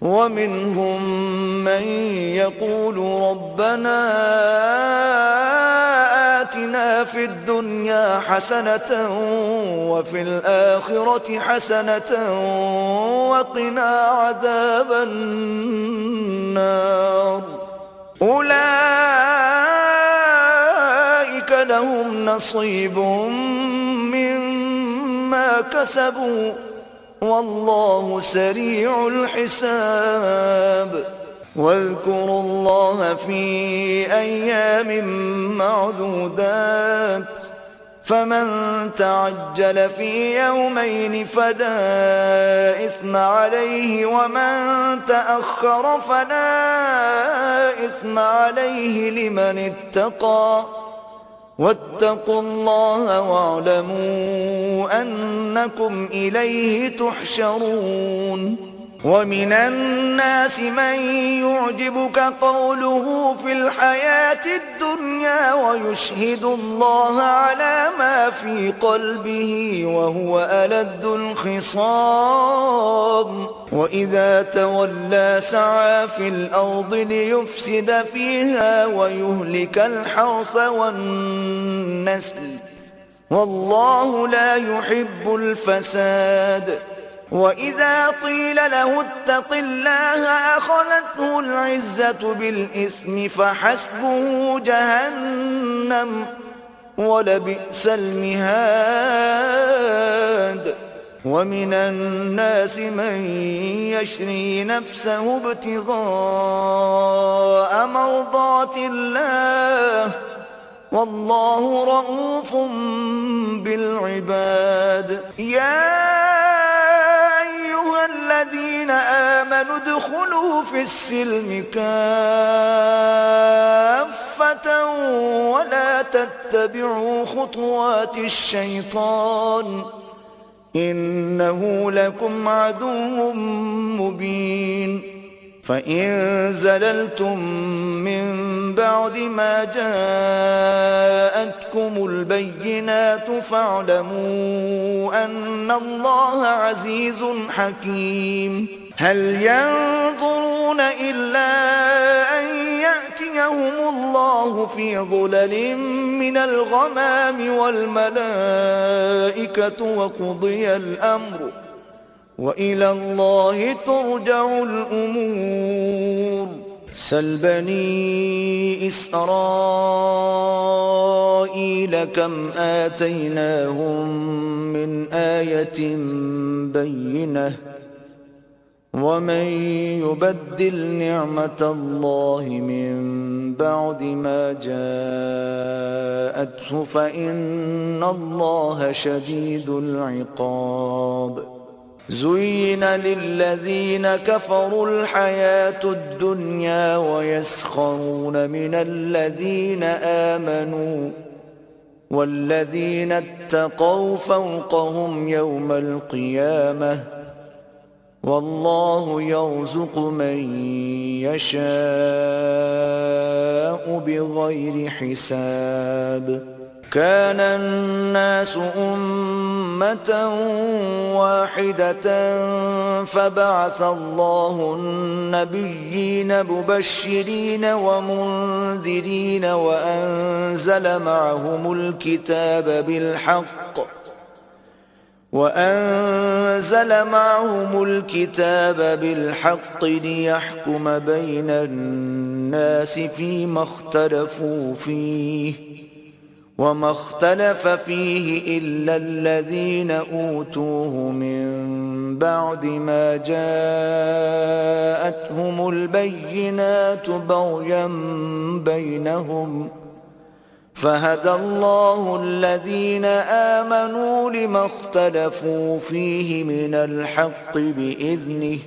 ومنهم من يقول ربنا آتنا في الدنيا حسنة وفي الآخرة حسنة وقنا عذاب النار. أولئك لهم نصيب مما كسبوا والله سريع الحساب. واذكروا الله في أيام معدودات فمن تعجل في يومين فلا إثم عليه ومن تأخر فلا إثم عليه لمن اتقى واتقوا الله واعلموا أنكم إليه تحشرون. ومن الناس من يعجبك قوله في الحياة الدنيا ويشهد الله على ما في قلبه وهو ألد الخصام وإذا تولى سعى في الأرض ليفسد فيها ويهلك الحرث والنسل والله لا يحب الفساد. وإذا قيل له اتق الله أخذته العزة بالإثم فحسبه جهنم ولبئس المهاد. ومن الناس من يشري نفسه ابتغاء مرضات الله والله رؤوف بالعباد. يا الذين آمنوا ادخلوا في السلم كافة ولا تتبعوا خطوات الشيطان إنه لكم عدو مبين. فإن زللتم من بعد ما جاءتكم البينات فاعلموا أن الله عزيز حكيم. هل ينظرون إلا أن يأتيهم الله في ظلل من الغمام والملائكة وقضي الأمر وإلى الله ترجع الأمور. سل بني إسرائيل كم آتيناهم من آية بينة ومن يبدل نعمة الله من بعد ما جاءته فإن الله شديد العقاب. زين للذين كفروا الحياة الدنيا ويسخرون من الذين آمنوا والذين اتقوا فوقهم يوم القيامة والله يرزق من يشاء بغير حساب. كان الناس أمة واحدة فبعث الله النبيين مبشرين ومنذرين وأنزل معهم الكتاب بالحق ليحكم بين الناس فيما اختلفوا فيه وما اختلف فيه إلا الذين أوتوه من بعد ما جاءتهم البينات بغيا بينهم فهدى الله الذين آمنوا لما اختلفوا فيه من الحق بإذنه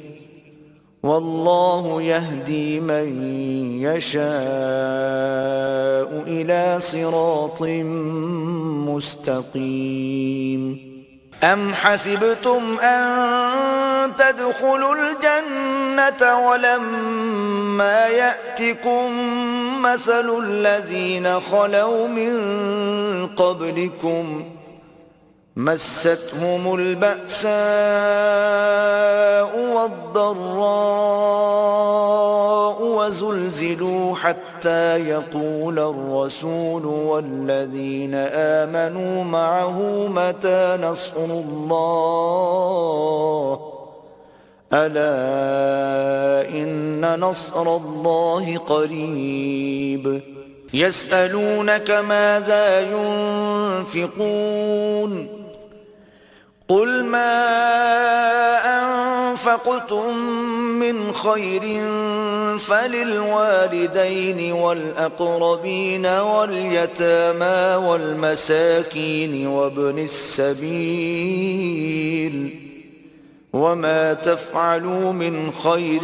والله يهدي من يشاء إلى صراط مستقيم. أم حسبتم أن تدخلوا الجنة ولما يأتكم مثل الذين خلوا من قبلكم مستهم البأساء والضراء وزلزلوا حتى يقول الرسول والذين آمنوا معه متى نصر الله ألا إن نصر الله قريب يسألونك ماذا ينفقون قل ما أنفقتم من خير فللوالدين والأقربين واليتامى والمساكين وابن السبيل وما تفعلوا من خير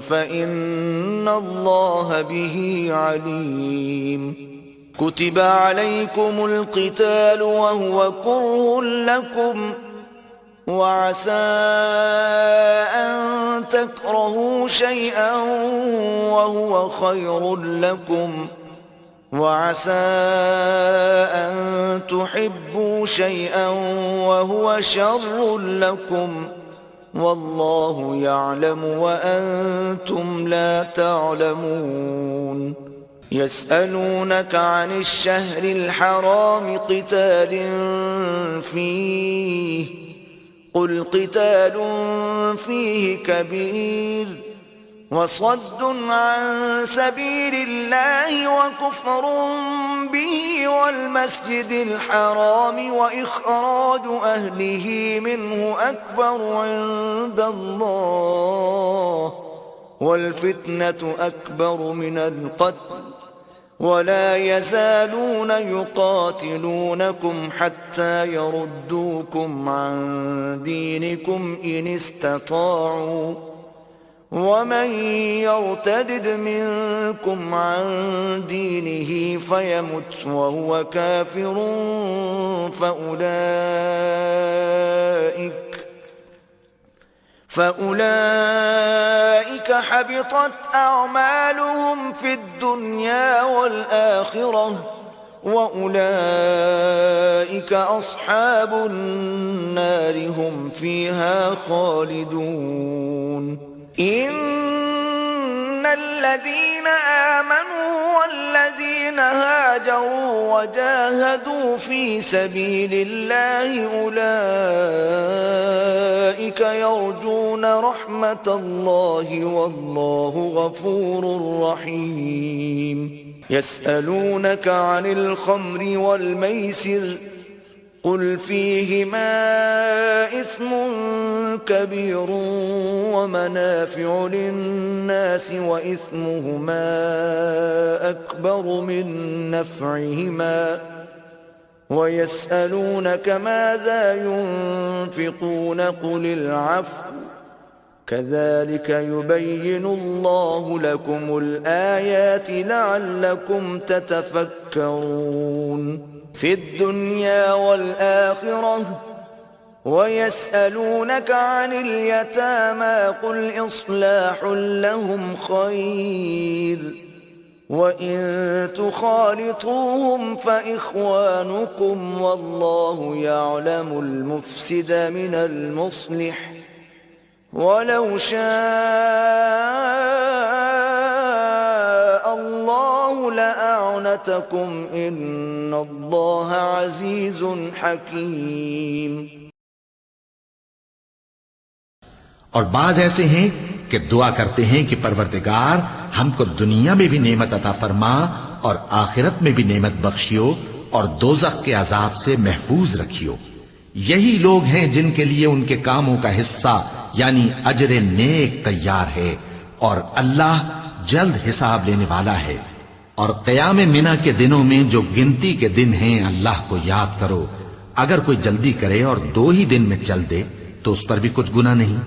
فإن الله به عليم كتب عليكم القتال وهو كره لكم وعسى أن تكرهوا شيئا وهو خير لكم وعسى أن تحبوا شيئا وهو شر لكم والله يعلم وأنتم لا تعلمون يسألونك عن الشهر الحرام قتال فيه قل قتال فيه كبير وصد عن سبيل الله وكفر به والمسجد الحرام وإخراج أهله منه أكبر عند الله والفتنة أكبر من القتل ولا يزالون يقاتلونكم حتى يردوكم عن دينكم إن استطاعوا ومن يرتدد منكم عن دينه فيمت وهو كافر فأولئك حبطت أعمالهم في الدنيا والآخرة وأولئك أصحاب النار هم فيها خالدون إن الذين آمنوا والذين هاجروا وجاهدوا في سبيل الله أولئك يرجون رحمة الله والله غفور رحيم يسألونك عن الخمر والميسر قل فيهما إثم كبير ومنافع للناس وإثمهما أكبر من نفعهما ويسألونك ماذا ينفقون قل العفو كذلك يبين الله لكم الآيات لعلكم تتفكرون في الدنيا والآخرة ويسألونك عن اليتامى قل إصلاح لهم خير وإن تخالطوهم فإخوانكم والله يعلم المفسد من المصلح ولو شاء الله لأعنتكم إن الله عزيز حكيم और बाज ऐसे हैं कि दुआ करते हैं कि परवरदिगार हमको दुनिया में भी नेमत अता फरमा और आखिरत में भी नेमत बख्शियो और दोज़ख के अजाब से महफूज रखियो। यही लोग हैं जिनके लिए उनके कामों का हिस्सा यानी अजरे नेक तैयार है और अल्लाह जल्द हिसाब लेने वाला है। और क़याम मिना के दिनों में जो गिनती के दिन हैं अल्लाह को याद करो। अगर कोई जल्दी करे और 2 ही दिन में चल दे तो उस पर भी कुछ गुनाह नहीं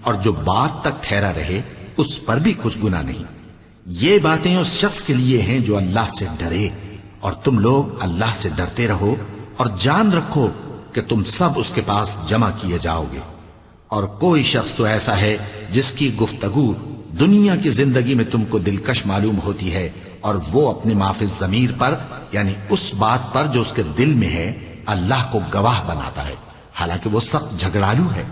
और जो बात तक ठहरा रहे उस पर भी कुछ गुनाह नहीं। ये बातें उस शख्स के लिए हैं जो अल्लाह से डरे और तुम लोग अल्लाह से डरते रहो और जान रखो कि तुम सब उसके पास जमा किए जाओगे। और कोई शख्स तो ऐसा है जिसकी गुफ्तगू दुनिया की जिंदगी में तुमको दिलकश मालूम होती है और वो अपने माफिज ज़मीर पर यानी उस बात पर जो उसके दिल में है अल्लाह को गवाह बनाता है, हालांकि वो सख्त झगड़ालू है।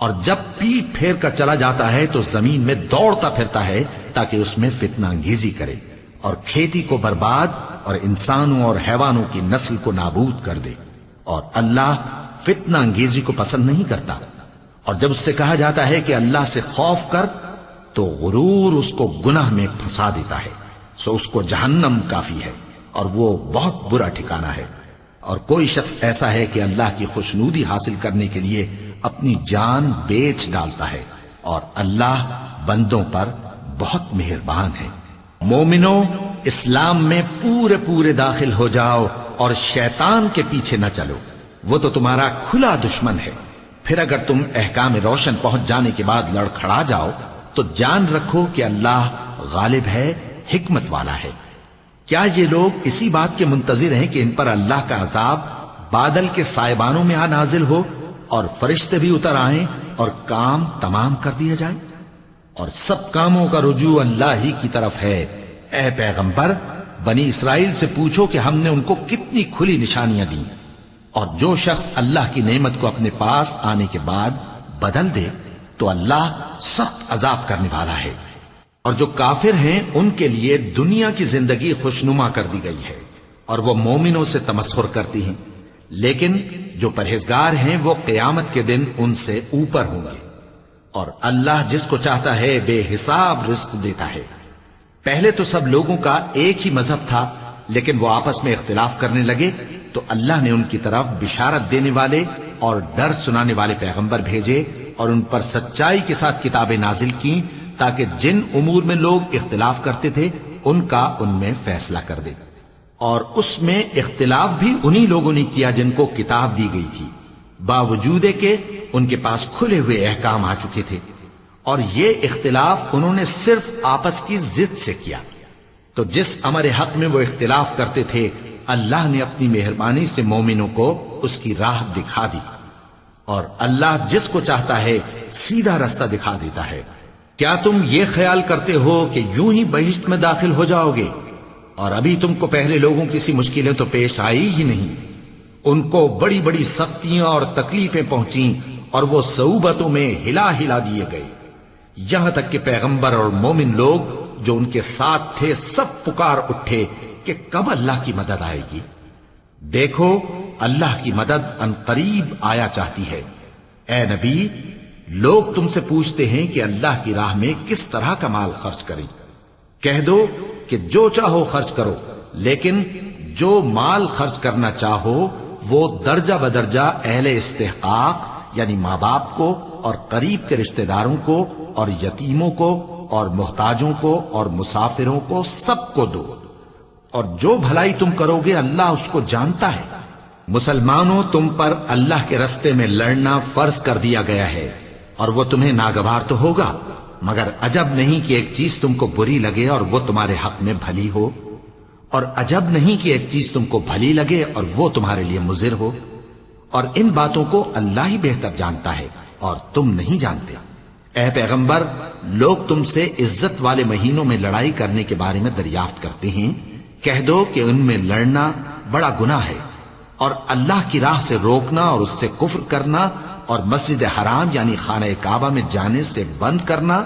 اور جب پیٹ پھیر کر چلا جاتا ہے تو زمین میں دوڑتا پھرتا ہے تاکہ اس میں فتنہ انگیزی کرے اور کھیتی کو برباد اور انسانوں اور حیوانوں کی نسل کو نابود کر دے، اور اللہ فتنہ انگیزی کو پسند نہیں کرتا۔ اور جب اس سے کہا جاتا ہے کہ اللہ سے خوف کر تو غرور اس کو گناہ میں پھنسا دیتا ہے، سو اس کو جہنم کافی ہے اور وہ بہت برا ٹھکانہ ہے۔ اور کوئی شخص ایسا ہے کہ اللہ کی خوشنودی حاصل کرنے کے لیے اپنی جان بیچ ڈالتا ہے، اور اللہ بندوں پر بہت مہربان ہے۔ مومنو، اسلام میں پورے داخل ہو جاؤ اور شیطان کے پیچھے نہ چلو، وہ تو تمہارا کھلا دشمن ہے۔ پھر اگر تم احکام روشن پہنچ جانے کے بعد لڑکھڑا جاؤ تو جان رکھو کہ اللہ غالب ہے، حکمت والا ہے۔ کیا یہ لوگ اسی بات کے منتظر ہیں کہ ان پر اللہ کا عذاب بادل کے سائبانوں میں نازل ہو اور فرشتے بھی اتر آئیں اور کام تمام کر دیا جائے؟ اور سب کاموں کا رجوع اللہ ہی کی طرف ہے۔ اے پیغمبر، بنی اسرائیل سے پوچھو کہ ہم نے ان کو کتنی کھلی نشانیاں دیں، اور جو شخص اللہ کی نعمت کو اپنے پاس آنے کے بعد بدل دے تو اللہ سخت عذاب کرنے والا ہے۔ اور جو کافر ہیں ان کے لیے دنیا کی زندگی خوشنما کر دی گئی ہے اور وہ مومنوں سے تمسخر کرتی ہیں، لیکن جو پرہیزگار ہیں وہ قیامت کے دن ان سے اوپر ہوں گے، اور اللہ جس کو چاہتا ہے بے حساب رزق دیتا ہے۔ پہلے تو سب لوگوں کا ایک ہی مذہب تھا، لیکن وہ آپس میں اختلاف کرنے لگے تو اللہ نے ان کی طرف بشارت دینے والے اور ڈر سنانے والے پیغمبر بھیجے اور ان پر سچائی کے ساتھ کتابیں نازل کی تاکہ جن امور میں لوگ اختلاف کرتے تھے ان کا ان میں فیصلہ کر دے۔ اور اس میں اختلاف بھی انہی لوگوں نے کیا جن کو کتاب دی گئی تھی، باوجود کہ ان کے پاس کھلے ہوئے احکام آ چکے تھے، اور یہ اختلاف انہوں نے صرف آپس کی ضد سے کیا۔ تو جس امر حق میں وہ اختلاف کرتے تھے اللہ نے اپنی مہربانی سے مومنوں کو اس کی راہ دکھا دی، اور اللہ جس کو چاہتا ہے سیدھا رستہ دکھا دیتا ہے۔ کیا تم یہ خیال کرتے ہو کہ یوں ہی بہشت میں داخل ہو جاؤ گے، اور ابھی تم کو پہلے لوگوں کی سی مشکلیں تو پیش آئی ہی نہیں؟ ان کو بڑی بڑی سختیاں اور تکلیفیں پہنچیں اور وہ صعوبتوں میں ہلا ہلا دیے گئے، یہاں تک کہ پیغمبر اور مومن لوگ جو ان کے ساتھ تھے سب پکار اٹھے کہ کب اللہ کی مدد آئے گی۔ دیکھو اللہ کی مدد ان قریب آیا چاہتی ہے۔ اے نبی، لوگ تم سے پوچھتے ہیں کہ اللہ کی راہ میں کس طرح کا مال خرچ کریں۔ کہہ دو کہ جو چاہو خرچ کرو، لیکن جو مال خرچ کرنا چاہو وہ درجہ بدرجہ اہل استحقاق یعنی ماں باپ کو اور قریب کے رشتہ داروں کو اور یتیموں کو اور محتاجوں کو اور مسافروں کو سب کو دو، اور جو بھلائی تم کرو گے اللہ اس کو جانتا ہے۔ مسلمانوں، تم پر اللہ کے رستے میں لڑنا فرض کر دیا گیا ہے، اور وہ تمہیں ناگوار تو ہوگا، مگر عجب نہیں کہ ایک چیز تم کو بری لگے اور وہ تمہارے حق میں بھلی ہو، اور عجب نہیں کہ ایک چیز تم کو بھلی لگے اور وہ تمہارے لیے مضر ہو، اور ان باتوں کو اللہ ہی بہتر جانتا ہے اور تم نہیں جانتے۔ اے پیغمبر، لوگ تم سے عزت والے مہینوں میں لڑائی کرنے کے بارے میں دریافت کرتے ہیں، کہہ دو کہ ان میں لڑنا بڑا گناہ ہے، اور اللہ کی راہ سے روکنا اور اس سے کفر کرنا اور مسجد حرام یعنی خانہ کعبہ میں جانے سے بند کرنا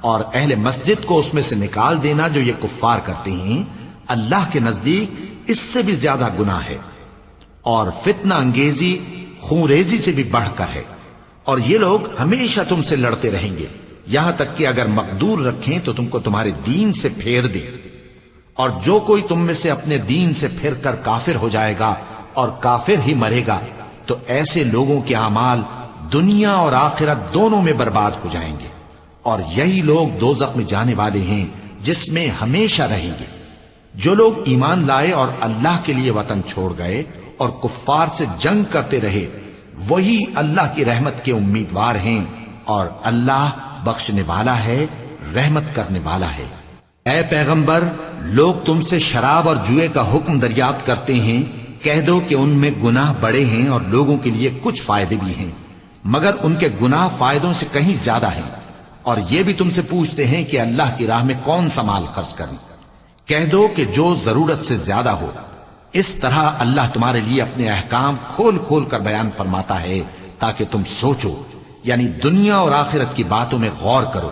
اور اہل مسجد کو اس میں سے نکال دینا جو یہ کفار کرتے ہیں، اللہ کے نزدیک اس سے بھی زیادہ گناہ ہے، اور فتنہ انگیزی خون ریزی سے بھی بڑھ کر ہے۔ اور یہ لوگ ہمیشہ تم سے لڑتے رہیں گے، یہاں تک کہ اگر مقدور رکھیں تو تم کو تمہارے دین سے پھیر دیں، اور جو کوئی تم میں سے اپنے دین سے پھر کر کافر ہو جائے گا اور کافر ہی مرے گا تو ایسے لوگوں کے اعمال دنیا اور آخرت دونوں میں برباد ہو جائیں گے، اور یہی لوگ دوزخ میں جانے والے ہیں جس میں ہمیشہ رہیں گے۔ جو لوگ ایمان لائے اور اللہ کے لیے وطن چھوڑ گئے اور کفار سے جنگ کرتے رہے وہی اللہ کی رحمت کے امیدوار ہیں، اور اللہ بخشنے والا ہے، رحمت کرنے والا ہے۔ اے پیغمبر، لوگ تم سے شراب اور جوئے کا حکم دریافت کرتے ہیں، کہہ دو کہ ان میں گناہ بڑے ہیں اور لوگوں کے لیے کچھ فائدے بھی ہیں، مگر ان کے گناہ فائدوں سے کہیں زیادہ ہیں۔ اور یہ بھی تم سے پوچھتے ہیں کہ اللہ کی راہ میں کون سا مال خرچ کریں، کہہ دو کہ جو ضرورت سے زیادہ ہو۔ اس طرح اللہ تمہارے لیے اپنے احکام کھول کھول کر بیان فرماتا ہے تاکہ تم سوچو یعنی دنیا اور آخرت کی باتوں میں غور کرو،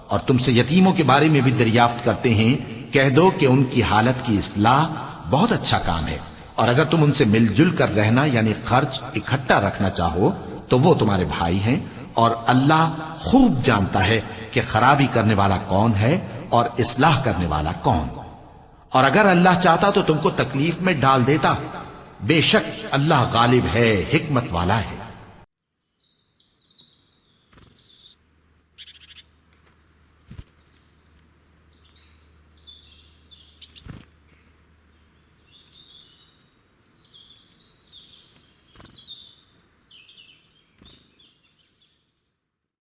اور تم سے یتیموں کے بارے میں بھی دریافت کرتے ہیں، کہہ دو کہ ان کی حالت کی اصلاح بہت اچھا کام ہے، اور اگر تم ان سے مل جل کر رہنا یعنی خرچ اکٹھا رکھنا چاہو تو وہ تمہارے بھائی ہیں، اور اللہ خوب جانتا ہے کہ خرابی کرنے والا کون ہے اور اصلاح کرنے والا کون. اور اگر اللہ چاہتا تو تم کو تکلیف میں ڈال دیتا، بے شک اللہ غالب ہے، حکمت والا ہے.